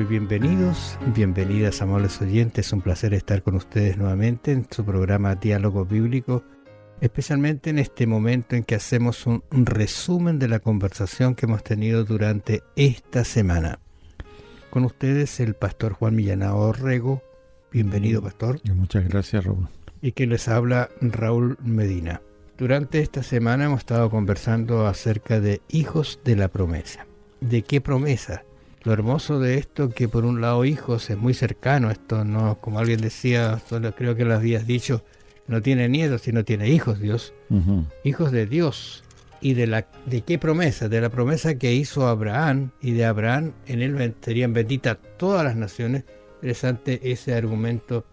muy bienvenidos, bienvenidas amables oyentes, es un placer estar con ustedes nuevamente en su programa Diálogo Bíblico, especialmente en este momento en que hacemos un resumen de la conversación que hemos tenido durante esta semana. Con ustedes el pastor Juan Millanao Orrego, bienvenido pastor. Muchas gracias, Raúl. Y que les habla Raúl Medina. Durante esta semana hemos estado conversando acerca de hijos de la promesa. ¿De qué promesa? Lo hermoso de esto que por un lado hijos es muy cercano, esto no, como alguien decía, solo creo que lo habías dicho, no tiene nietos, sino tiene hijos Dios, hijos de Dios. ¿Y de qué promesa? De la promesa que hizo Abraham, y de Abraham en él serían benditas todas las naciones. Interesante ese argumento,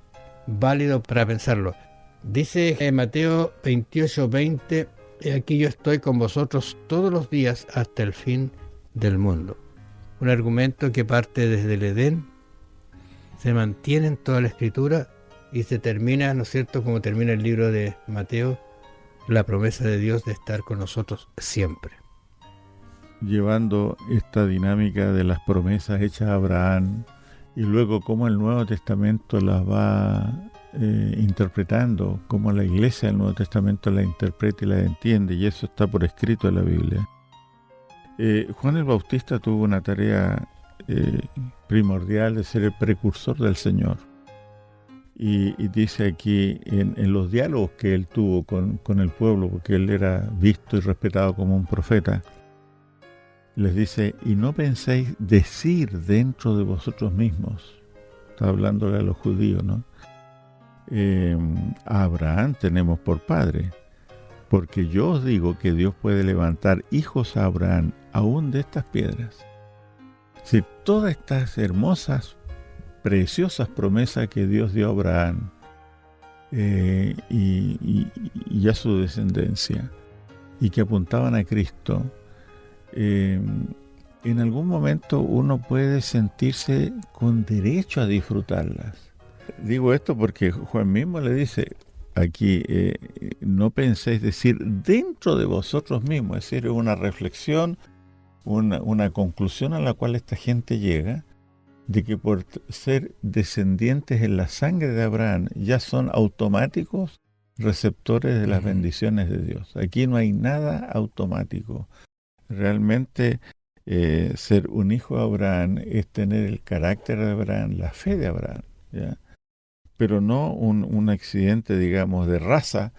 válido para pensarlo. Dice en Mateo 28:20, aquí yo estoy con vosotros todos los días hasta el fin del mundo. Un argumento que parte desde el Edén, se mantiene en toda la Escritura y se termina, ¿no es cierto?, como termina el libro de Mateo, la promesa de Dios de estar con nosotros siempre. Llevando esta dinámica de las promesas hechas a Abraham y luego cómo el Nuevo Testamento las va interpretando, cómo la Iglesia del Nuevo Testamento la interpreta y la entiende, y eso está por escrito en la Biblia. Juan el Bautista tuvo una tarea primordial de ser el precursor del Señor. Y dice aquí, en los diálogos que él tuvo con el pueblo, porque él era visto y respetado como un profeta, les dice, y no penséis decir dentro de vosotros mismos, está hablándole a los judíos, ¿no? A Abraham tenemos por padre, porque yo os digo que Dios puede levantar hijos a Abraham aún de estas piedras. Si todas estas hermosas, preciosas promesas que Dios dio a Abraham y a su descendencia, y que apuntaban a Cristo, en algún momento uno puede sentirse con derecho a disfrutarlas. Digo esto porque Juan mismo le dice aquí, no penséis decir dentro de vosotros mismos, es decir, una reflexión, una conclusión a la cual esta gente llega, de que por ser descendientes en la sangre de Abraham ya son automáticos receptores de las bendiciones de Dios. Aquí no hay nada automático. Realmente ser un hijo de Abraham es tener el carácter de Abraham, la fe de Abraham, ¿ya? Pero no un accidente, digamos, de raza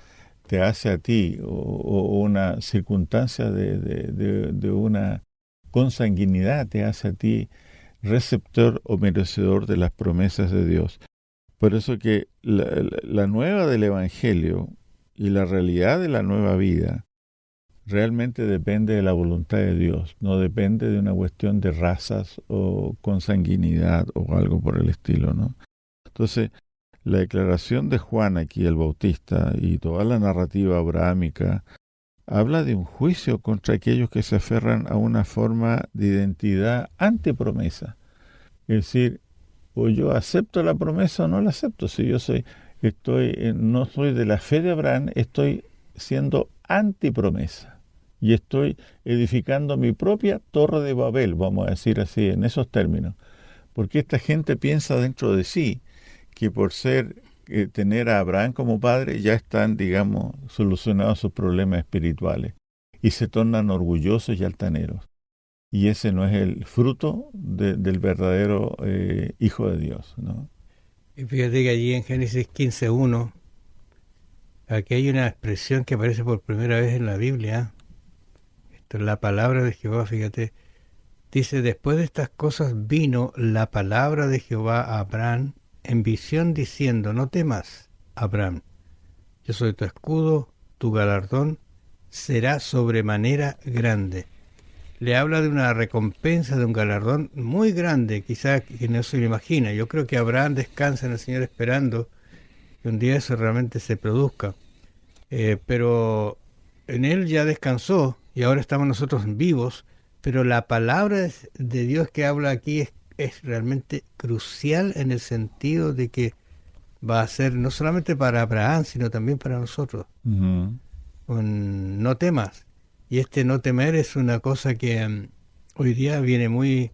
te hace a ti, o una circunstancia de una consanguinidad te hace a ti receptor o merecedor de las promesas de Dios. Por eso que la nueva del Evangelio y la realidad de la nueva vida realmente depende de la voluntad de Dios, no depende de una cuestión de razas o consanguinidad o algo por el estilo, ¿no? Entonces, la declaración de Juan aquí, el Bautista, y toda la narrativa abrahámica, habla de un juicio contra aquellos que se aferran a una forma de identidad antepromesa. Es decir, o yo acepto la promesa o no la acepto. Si yo no soy de la fe de Abraham, estoy siendo antipromesa. Y estoy edificando mi propia torre de Babel, vamos a decir así, en esos términos. Porque esta gente piensa dentro de sí que por tener a Abraham como padre ya están, digamos, solucionados sus problemas espirituales y se tornan orgullosos y altaneros. Y ese no es el fruto del verdadero Hijo de Dios, ¿no? Y fíjate que allí en Génesis 15:1, aquí hay una expresión que aparece por primera vez en la Biblia. Esto es la palabra de Jehová, fíjate. Dice, después de estas cosas vino la palabra de Jehová a Abraham en visión diciendo, no temas, Abraham, yo soy tu escudo, tu galardón será sobremanera grande. Le habla de una recompensa, de un galardón muy grande, quizás que no se lo imagina. Yo creo que Abraham descansa en el Señor esperando que un día eso realmente se produzca. Pero en él ya descansó y ahora estamos nosotros vivos, pero la palabra de Dios que habla aquí es realmente crucial en el sentido de que va a ser no solamente para Abraham, sino también para nosotros. No temas. Y este no temer es una cosa que hoy día viene muy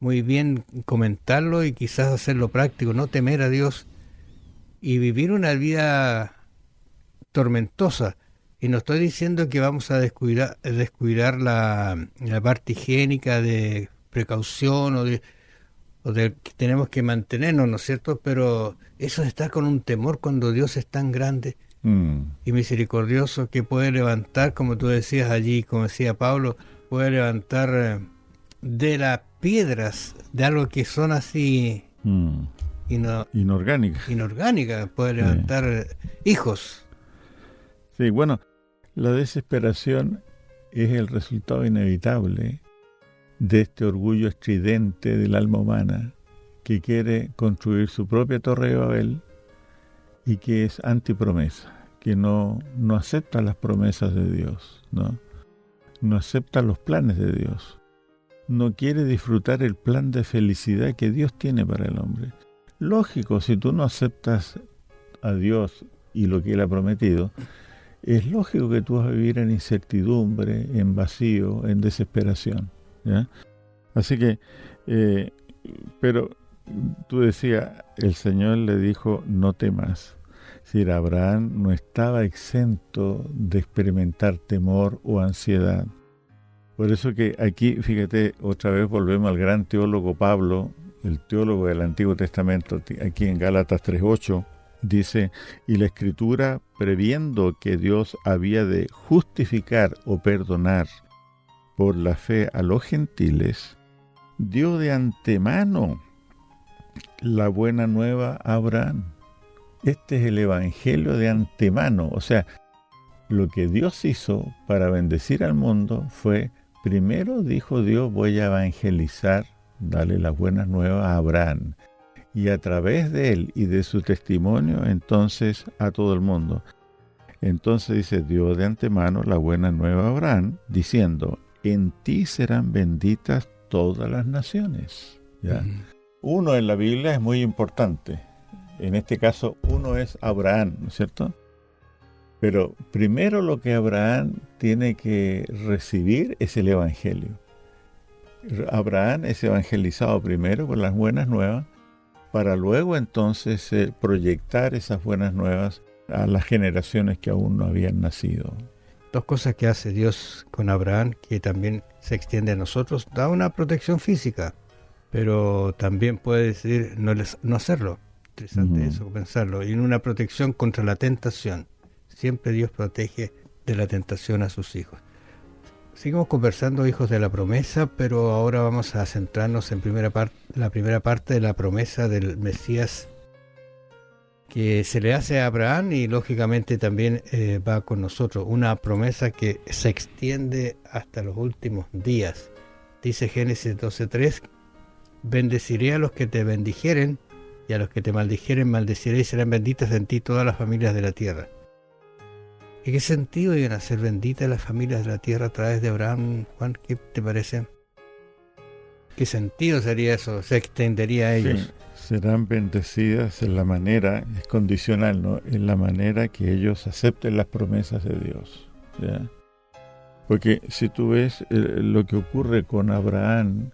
muy bien comentarlo y quizás hacerlo práctico, no temer a Dios y vivir una vida tormentosa. Y no estoy diciendo que vamos a descuidar la parte higiénica de precaución o de que tenemos que mantenernos, ¿no es cierto? Pero eso es estar con un temor cuando Dios es tan grande y misericordioso que puede levantar, como tú decías allí, como decía Pablo, puede levantar de las piedras, de algo que son así inorgánicas, puede levantar hijos. Sí, bueno, la desesperación es el resultado inevitable de este orgullo estridente del alma humana que quiere construir su propia torre de Babel y que es antipromesa, que no acepta las promesas de Dios, no acepta los planes de Dios, no quiere disfrutar el plan de felicidad que Dios tiene para el hombre. Lógico, si tú no aceptas a Dios y lo que Él ha prometido, es lógico que tú vas a vivir en incertidumbre, en vacío, en desesperación, ¿ya? Así que, pero tú decías, el Señor le dijo, no temas. Es decir, Abraham no estaba exento de experimentar temor o ansiedad. Por eso que aquí, fíjate, otra vez volvemos al gran teólogo Pablo, el teólogo del Antiguo Testamento, aquí en Gálatas 3:8, dice, y la Escritura, previendo que Dios había de justificar o perdonar por la fe a los gentiles, dio de antemano la buena nueva a Abraham. Este es el evangelio de antemano. O sea, lo que Dios hizo para bendecir al mundo fue, primero dijo Dios, voy a evangelizar, darle las buenas nuevas a Abraham. Y a través de él y de su testimonio, entonces, a todo el mundo. Entonces dice, dio de antemano la buena nueva a Abraham, diciendo, en ti serán benditas todas las naciones. ¿Ya? Uno en la Biblia es muy importante. En este caso, uno es Abraham, ¿no es cierto? Pero primero lo que Abraham tiene que recibir es el Evangelio. Abraham es evangelizado primero por las buenas nuevas, para luego entonces proyectar esas buenas nuevas a las generaciones que aún no habían nacido. Dos cosas que hace Dios con Abraham, que también se extiende a nosotros, da una protección física, pero también puede decidir no hacerlo. Interesante eso, pensarlo. Y una protección contra la tentación. Siempre Dios protege de la tentación a sus hijos. Seguimos conversando, hijos de la promesa, pero ahora vamos a centrarnos en la primera parte de la promesa del Mesías que se le hace a Abraham y lógicamente también va con nosotros. Una promesa que se extiende hasta los últimos días. Dice Génesis 12:3, bendeciré a los que te bendijeren y a los que te maldijeren maldeciré y serán benditas en ti todas las familias de la tierra. ¿En qué sentido iban a ser benditas las familias de la tierra a través de Abraham, Juan? ¿Qué te parece? ¿Qué sentido sería eso? ¿Se extendería a ellos? Sí, serán bendecidas en la manera, es condicional, ¿no? En la manera que ellos acepten las promesas de Dios, ¿ya? Porque si tú ves lo que ocurre con Abraham,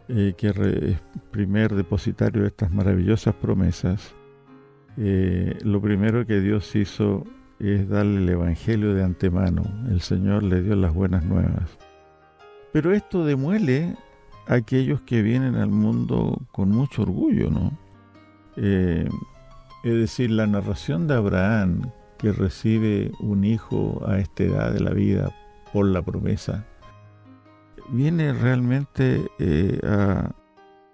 que es el primer depositario de estas maravillosas promesas, lo primero que Dios hizo es darle el evangelio de antemano. El Señor le dio las buenas nuevas. Pero esto demuele a aquellos que vienen al mundo con mucho orgullo, ¿no? Es decir, la narración de Abraham, que recibe un hijo a esta edad de la vida por la promesa, viene realmente a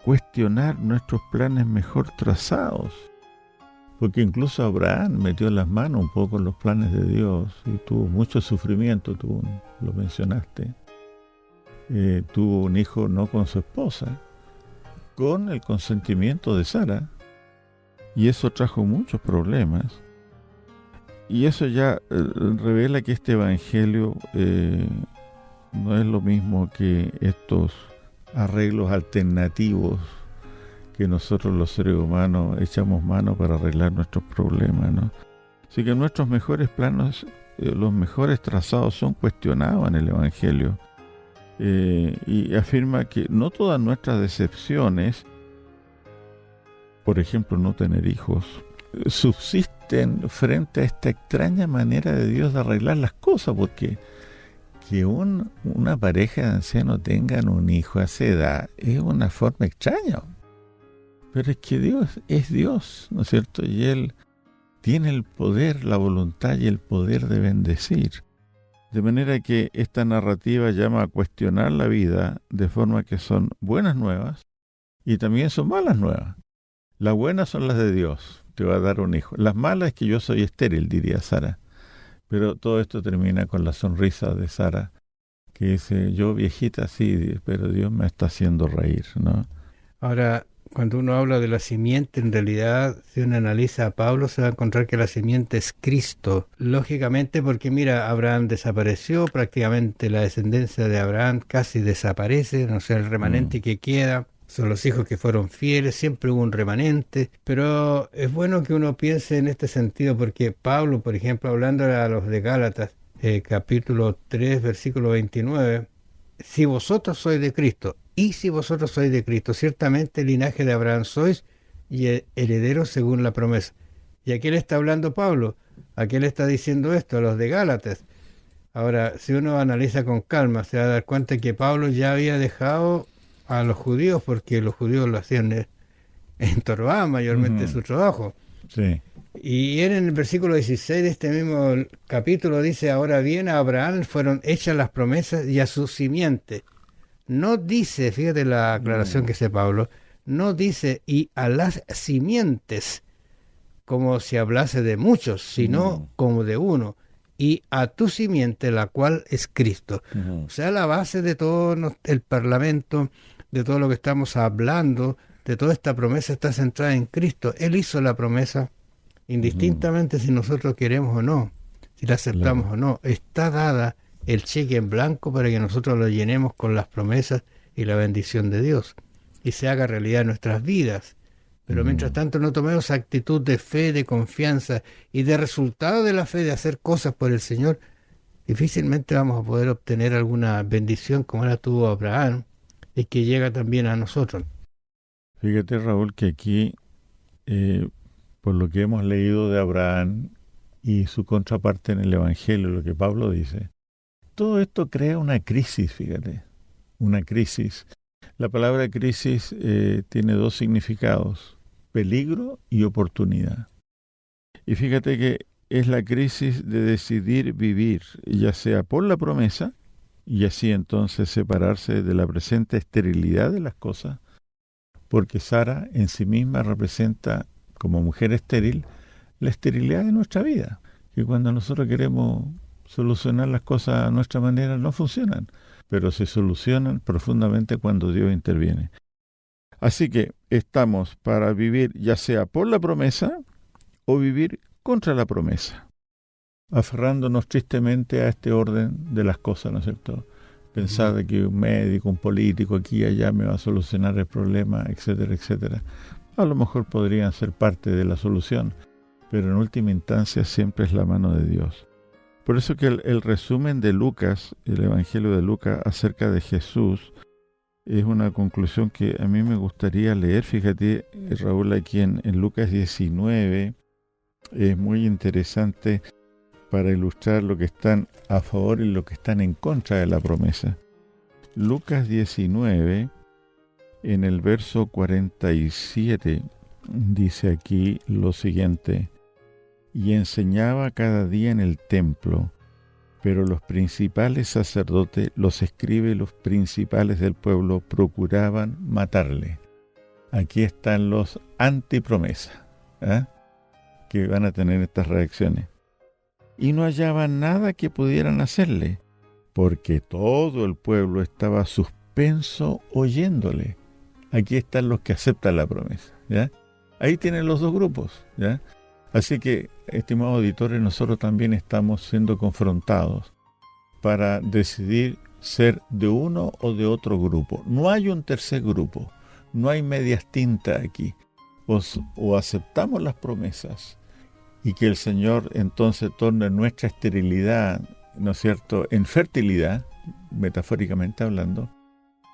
cuestionar nuestros planes mejor trazados. Porque incluso Abraham metió las manos un poco en los planes de Dios y tuvo mucho sufrimiento, tú lo mencionaste. Tuvo un hijo no con su esposa, con el consentimiento de Sara, y eso trajo muchos problemas. Y eso ya revela que este evangelio no es lo mismo que estos arreglos alternativos que nosotros los seres humanos echamos mano para arreglar nuestros problemas, ¿no? Así que nuestros mejores planos, los mejores trazados son cuestionados en el Evangelio. y afirma que no todas nuestras decepciones, por ejemplo, no tener hijos, subsisten frente a esta extraña manera de Dios de arreglar las cosas, porque que una pareja de ancianos tengan un hijo a esa edad es una forma extraña. Pero es que Dios es Dios, ¿no es cierto? Y Él tiene el poder, la voluntad y el poder de bendecir. De manera que esta narrativa llama a cuestionar la vida de forma que son buenas nuevas y también son malas nuevas. Las buenas son las de Dios, te va a dar un hijo. Las malas es que yo soy estéril, diría Sara. Pero todo esto termina con la sonrisa de Sara, que dice, yo viejita sí, pero Dios me está haciendo reír, ¿no? Ahora, cuando uno habla de la simiente, en realidad, si uno analiza a Pablo, se va a encontrar que la simiente es Cristo. Lógicamente, porque mira, Abraham desapareció, prácticamente la descendencia de Abraham casi desaparece, no sé, el remanente que queda son los hijos que fueron fieles, siempre hubo un remanente, pero es bueno que uno piense en este sentido, porque Pablo, por ejemplo, hablando a los de Gálatas, capítulo 3, versículo 29, si vosotros sois de Cristo, y si vosotros sois de Cristo, ciertamente el linaje de Abraham sois y herederos según la promesa. ¿Y a qué le está hablando Pablo? ¿A qué le está diciendo esto? A los de Gálatas. Ahora, si uno analiza con calma, se va a dar cuenta que Pablo ya había dejado a los judíos, porque los judíos lo hacían en Torbá mayormente su trabajo. Sí. Y él en el versículo 16 de este mismo capítulo dice, ahora bien, a Abraham fueron hechas las promesas y a su simiente. No dice, fíjate la aclaración que hace Pablo, no dice y a las simientes, como si hablase de muchos, sino como de uno, y a tu simiente, la cual es Cristo. O sea, la base de todo el parlamento, de todo lo que estamos hablando, de toda esta promesa está centrada en Cristo. Él hizo la promesa, indistintamente si nosotros queremos o no, si la aceptamos o no. Está dada el cheque en blanco para que nosotros lo llenemos con las promesas y la bendición de Dios y se haga realidad en nuestras vidas. Pero mientras tanto no tomemos actitud de fe, de confianza y de resultado de la fe de hacer cosas por el Señor, difícilmente vamos a poder obtener alguna bendición como la tuvo Abraham y que llega también a nosotros. Fíjate, Raúl, que aquí, por lo que hemos leído de Abraham y su contraparte en el Evangelio, lo que Pablo dice, todo esto crea una crisis, fíjate, una crisis. La palabra crisis tiene dos significados, peligro y oportunidad. Y fíjate que es la crisis de decidir vivir, ya sea por la promesa, y así entonces separarse de la presente esterilidad de las cosas, porque Sara en sí misma representa, como mujer estéril, la esterilidad de nuestra vida, que cuando nosotros queremos solucionar las cosas a nuestra manera no funcionan, pero se solucionan profundamente cuando Dios interviene. Así que estamos para vivir ya sea por la promesa o vivir contra la promesa, aferrándonos tristemente a este orden de las cosas, ¿no es cierto? Pensar de que un médico, un político aquí y allá me va a solucionar el problema, etcétera, etcétera. A lo mejor podrían ser parte de la solución, pero en última instancia siempre es la mano de Dios. Por eso que el resumen de Lucas, el Evangelio de Lucas acerca de Jesús, es una conclusión que a mí me gustaría leer. Fíjate, Raúl, aquí en Lucas 19, es muy interesante para ilustrar lo que están a favor y lo que están en contra de la promesa. Lucas 19, en el verso 47, dice aquí lo siguiente: y enseñaba cada día en el templo, pero los principales sacerdotes, los escribas y los principales del pueblo procuraban matarle. Aquí están los antipromesa, que van a tener estas reacciones. Y no hallaban nada que pudieran hacerle, porque todo el pueblo estaba suspenso oyéndole. Aquí están los que aceptan la promesa, ¿ya? Ahí tienen los dos grupos, ¿ya? Así que, estimados auditores, nosotros también estamos siendo confrontados para decidir ser de uno o de otro grupo. No hay un tercer grupo, no hay medias tintas aquí. O aceptamos las promesas y que el Señor entonces torne nuestra esterilidad, ¿no es cierto?, en fertilidad, metafóricamente hablando,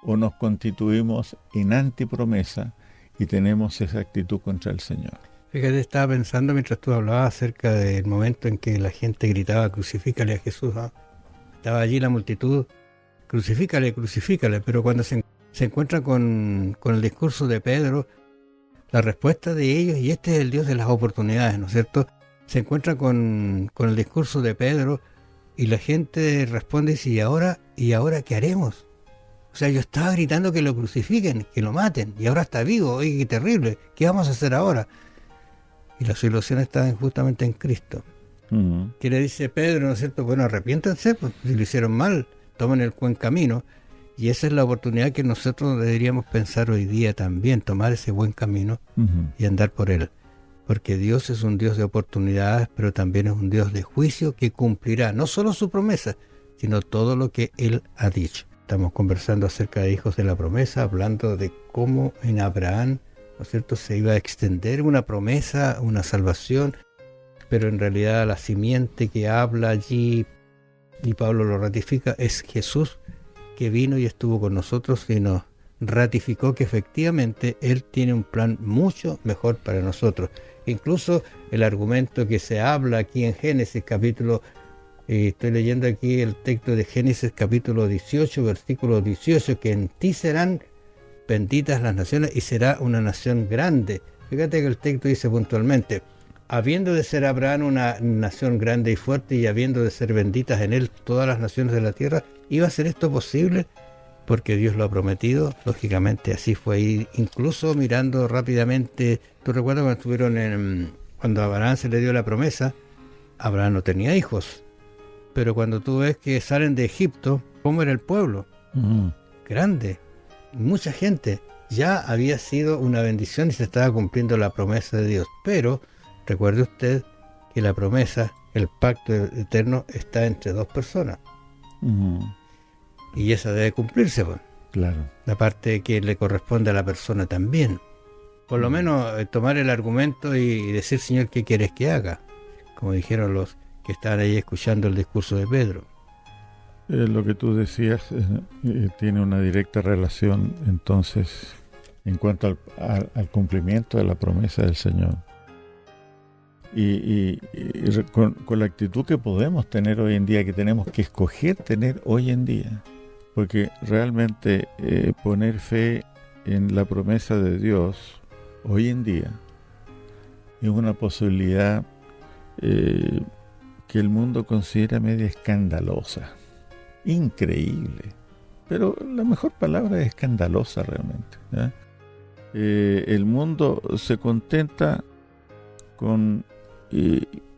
o nos constituimos en antipromesa y tenemos esa actitud contra el Señor. Fíjate, estaba pensando mientras tú hablabas acerca del momento en que la gente gritaba crucifícale a Jesús, ¿no? Estaba allí la multitud, crucifícale, crucifícale, pero cuando se encuentra con el discurso de Pedro, la respuesta de ellos, y este es el Dios de las oportunidades, ¿no es cierto? Se encuentra con el discurso de Pedro y la gente responde, ¿y ahora qué haremos? O sea, yo estaba gritando que lo crucifiquen, que lo maten, y ahora está vivo, oye, qué terrible, ¿qué vamos a hacer ahora? Y la solución está justamente en Cristo. ¿Qué le dice Pedro, no es cierto? Bueno, arrepiéntanse, pues, si lo hicieron mal, tomen el buen camino. Y esa es la oportunidad que nosotros deberíamos pensar hoy día también, tomar ese buen camino y andar por él. Porque Dios es un Dios de oportunidades, pero también es un Dios de juicio que cumplirá no solo su promesa, sino todo lo que Él ha dicho. Estamos conversando acerca de hijos de la promesa, hablando de cómo en Abraham, ¿no es cierto?, se iba a extender una promesa, una salvación, pero en realidad la simiente que habla allí, y Pablo lo ratifica, es Jesús, que vino y estuvo con nosotros y nos ratificó que efectivamente Él tiene un plan mucho mejor para nosotros. Incluso el argumento que se habla aquí en Génesis capítulo, estoy leyendo aquí el texto de Génesis capítulo 18, versículo 18, que en ti serán benditas las naciones y será una nación grande. Fíjate que el texto dice puntualmente, habiendo de ser Abraham una nación grande y fuerte y habiendo de ser benditas en él todas las naciones de la tierra, ¿iba a ser esto posible? Porque Dios lo ha prometido, lógicamente así fue. Y incluso mirando rápidamente, ¿tú recuerdas cuando cuando a Abraham se le dio la promesa? Abraham no tenía hijos, pero cuando tú ves que salen de Egipto, ¿cómo era el pueblo? Grande, mucha gente. Ya había sido una bendición y se estaba cumpliendo la promesa de Dios. Pero recuerde usted que la promesa, el pacto eterno, está entre dos personas. Y esa debe cumplirse, pues. Claro. La parte que le corresponde a la persona también. Por lo menos tomar el argumento y decir, Señor, ¿qué quieres que haga? Como dijeron los que estaban ahí escuchando el discurso de Pedro. Lo que tú decías tiene una directa relación, entonces, en cuanto al cumplimiento de la promesa del Señor. Y con la actitud que podemos tener hoy en día, que tenemos que escoger tener hoy en día. Porque realmente poner fe en la promesa de Dios hoy en día es una posibilidad que el mundo considera media escandalosa, increíble, pero la mejor palabra es escandalosa realmente, ¿ya? El mundo se contenta con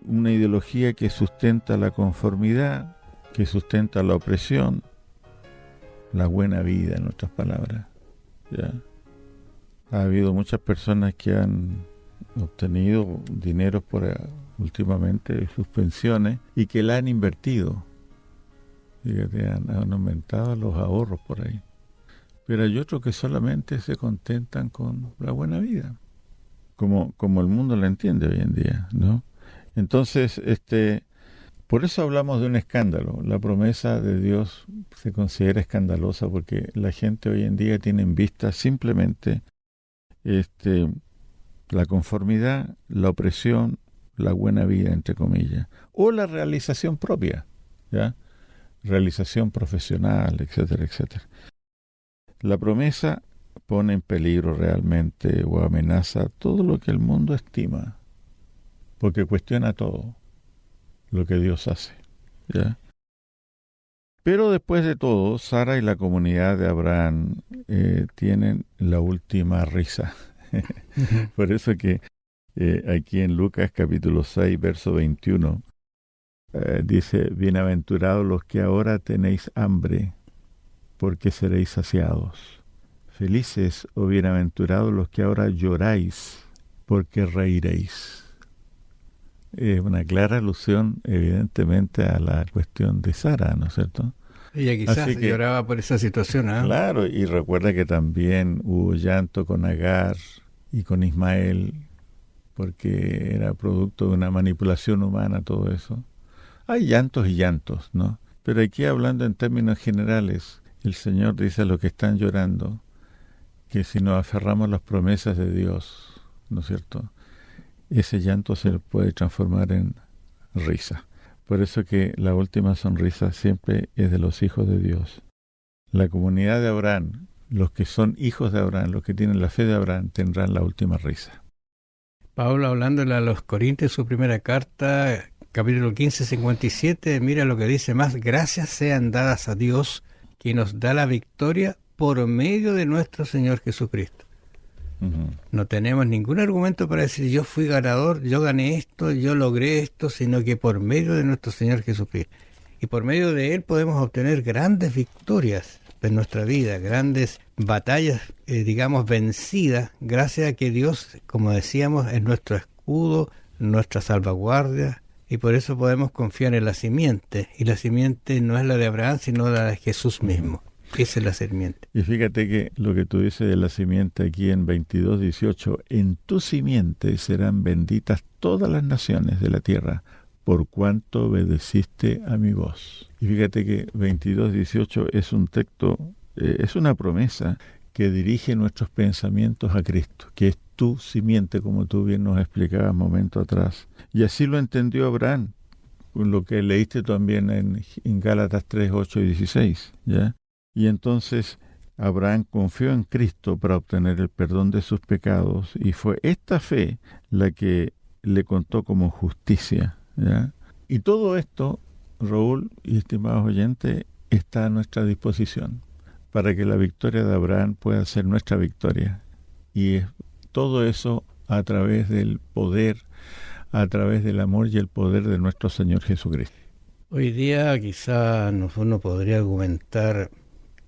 una ideología que sustenta la conformidad, que sustenta la opresión, la buena vida, en otras palabras, ¿ya? Ha habido muchas personas que han obtenido dinero últimamente, sus pensiones, y que la han invertido. Fíjate, han aumentado los ahorros por ahí. Pero hay otros que solamente se contentan con la buena vida, como el mundo la entiende hoy en día, ¿no? Entonces, por eso hablamos de un escándalo. La promesa de Dios se considera escandalosa porque la gente hoy en día tiene en vista simplemente la conformidad, la opresión, la buena vida, entre comillas, o la realización propia, ¿ya? Realización profesional, etcétera, etcétera. La promesa pone en peligro realmente o amenaza todo lo que el mundo estima, porque cuestiona todo lo que Dios hace, ¿ya? Pero después de todo, Sara y la comunidad de Abraham tienen la última risa. Por eso que aquí en Lucas capítulo 6, verso 21, dice, bienaventurados los que ahora tenéis hambre, porque seréis saciados. Felices o bienaventurados los que ahora lloráis, porque reiréis. Es una clara alusión, evidentemente, a la cuestión de Sara, ¿no es cierto? Ella quizás lloraba por esa situación, ¿eh? Claro, y recuerda que también hubo llanto con Agar y con Ismael, porque era producto de una manipulación humana todo eso. Hay llantos y llantos, ¿no? Pero aquí, hablando en términos generales, el Señor dice a los que están llorando que si nos aferramos a las promesas de Dios, ¿no es cierto?, ese llanto se puede transformar en risa. Por eso que la última sonrisa siempre es de los hijos de Dios. La comunidad de Abraham, los que son hijos de Abraham, los que tienen la fe de Abraham, tendrán la última risa. Pablo, hablándole a los Corintios, su primera carta, capítulo 15, 57, mira lo que dice: más gracias sean dadas a Dios, que nos da la victoria por medio de nuestro Señor Jesucristo. No tenemos ningún argumento para decir yo fui ganador, yo gané esto, yo logré esto, sino que por medio de nuestro Señor Jesucristo. Y por medio de Él podemos obtener grandes victorias en nuestra vida, grandes batallas, vencidas, gracias a que Dios, como decíamos, es nuestro escudo, nuestra salvaguardia, y por eso podemos confiar en la simiente. Y la simiente no es la de Abraham, sino la de Jesús mismo. Esa es la simiente. Y fíjate que lo que tú dices de la simiente aquí en 22:18, en tu simiente serán benditas todas las naciones de la tierra, por cuanto obedeciste a mi voz. Y fíjate que 22:18 es un texto, es una promesa que dirige nuestros pensamientos a Cristo, que es tu simiente, como tú bien nos explicabas momento atrás. Y así lo entendió Abraham, lo que leíste también en Gálatas 3:8 y 16, ¿ya? Y entonces Abraham confió en Cristo para obtener el perdón de sus pecados, y fue esta fe la que le contó como justicia, ¿ya? Y todo esto, Raúl y estimados oyentes, está a nuestra disposición para que la victoria de Abraham pueda ser nuestra victoria. Y todo eso a través del poder, a través del amor y el poder de nuestro Señor Jesucristo. Hoy día quizá uno podría argumentar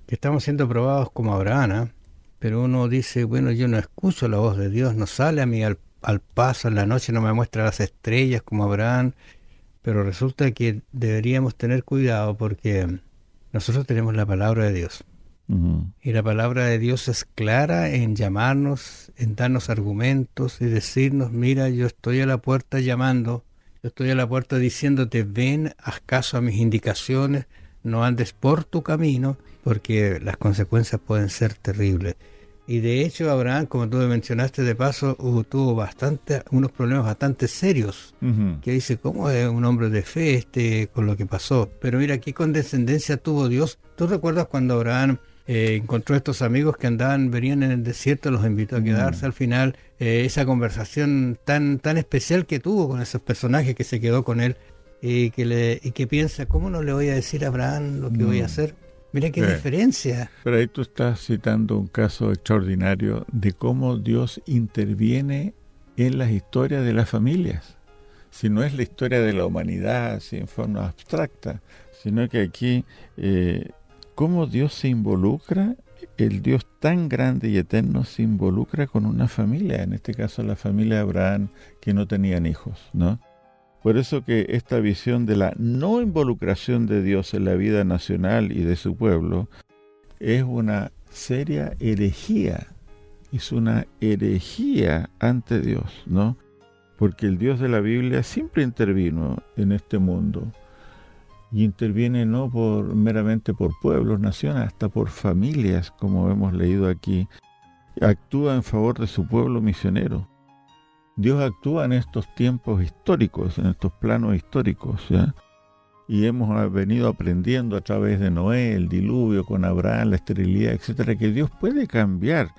que estamos siendo probados como Abraham, pero uno dice, bueno, yo no escucho la voz de Dios, no sale a mí al paso en la noche, no me muestra las estrellas como Abraham, pero resulta que deberíamos tener cuidado porque nosotros tenemos la palabra de Dios. Y la palabra de Dios es clara en llamarnos, en darnos argumentos y decirnos, mira, yo estoy a la puerta llamando, yo estoy a la puerta diciéndote, ven, haz caso a mis indicaciones, no andes por tu camino, porque las consecuencias pueden ser terribles. Y de hecho Abraham, como tú mencionaste de paso, tuvo unos problemas bastante serios, que dice, ¿cómo es un hombre de fe con lo que pasó? Pero mira, qué condescendencia tuvo Dios. ¿Tú recuerdas cuando Abraham encontró estos amigos que venían en el desierto, los invitó a quedarse al final? Esa conversación tan especial que tuvo con esos personajes, que se quedó con él, y que piensa, ¿cómo no le voy a decir a Abraham lo que voy a hacer? Mira qué diferencia. Pero ahí tú estás citando un caso extraordinario de cómo Dios interviene en las historias de las familias. Si no es la historia de la humanidad, si en forma abstracta, sino que aquí, cómo Dios se involucra, el Dios tan grande y eterno se involucra con una familia, en este caso la familia de Abraham, que no tenían hijos, ¿no? Por eso que esta visión de la no involucración de Dios en la vida nacional y de su pueblo es una seria herejía, es una herejía ante Dios, ¿no? Porque el Dios de la Biblia siempre intervino en este mundo, y interviene no meramente por pueblos, naciones, hasta por familias, como hemos leído aquí. Actúa en favor de su pueblo misionero. Dios actúa en estos tiempos históricos, en estos planos históricos, ¿ya? Y hemos venido aprendiendo a través de Noé, el diluvio con Abraham, la esterilidad, etcétera, que Dios puede cambiar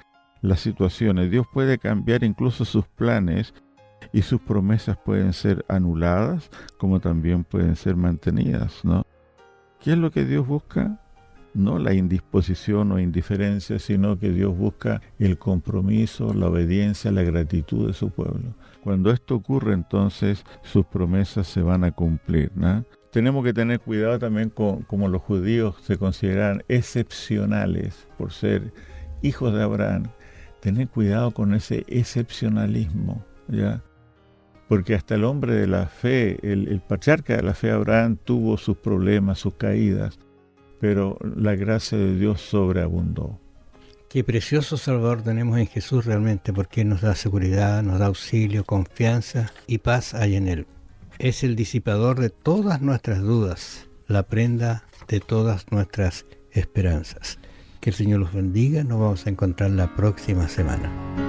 las situaciones, Dios puede cambiar incluso sus planes, y sus promesas pueden ser anuladas, como también pueden ser mantenidas, ¿no? ¿Qué es lo que Dios busca? No la indisposición o indiferencia, sino que Dios busca el compromiso, la obediencia, la gratitud de su pueblo. Cuando esto ocurre, entonces sus promesas se van a cumplir, ¿no? Tenemos que tener cuidado también con como los judíos se consideran excepcionales por ser hijos de Abraham. Tener cuidado con ese excepcionalismo, ¿ya? Porque hasta el hombre de la fe, el patriarca de la fe Abraham, tuvo sus problemas, sus caídas, pero la gracia de Dios sobreabundó. Qué precioso Salvador tenemos en Jesús realmente, porque nos da seguridad, nos da auxilio, confianza y paz hay en Él. Es el disipador de todas nuestras dudas. la prenda de todas nuestras esperanzas. Que el Señor los bendiga. Nos vamos a encontrar la próxima semana.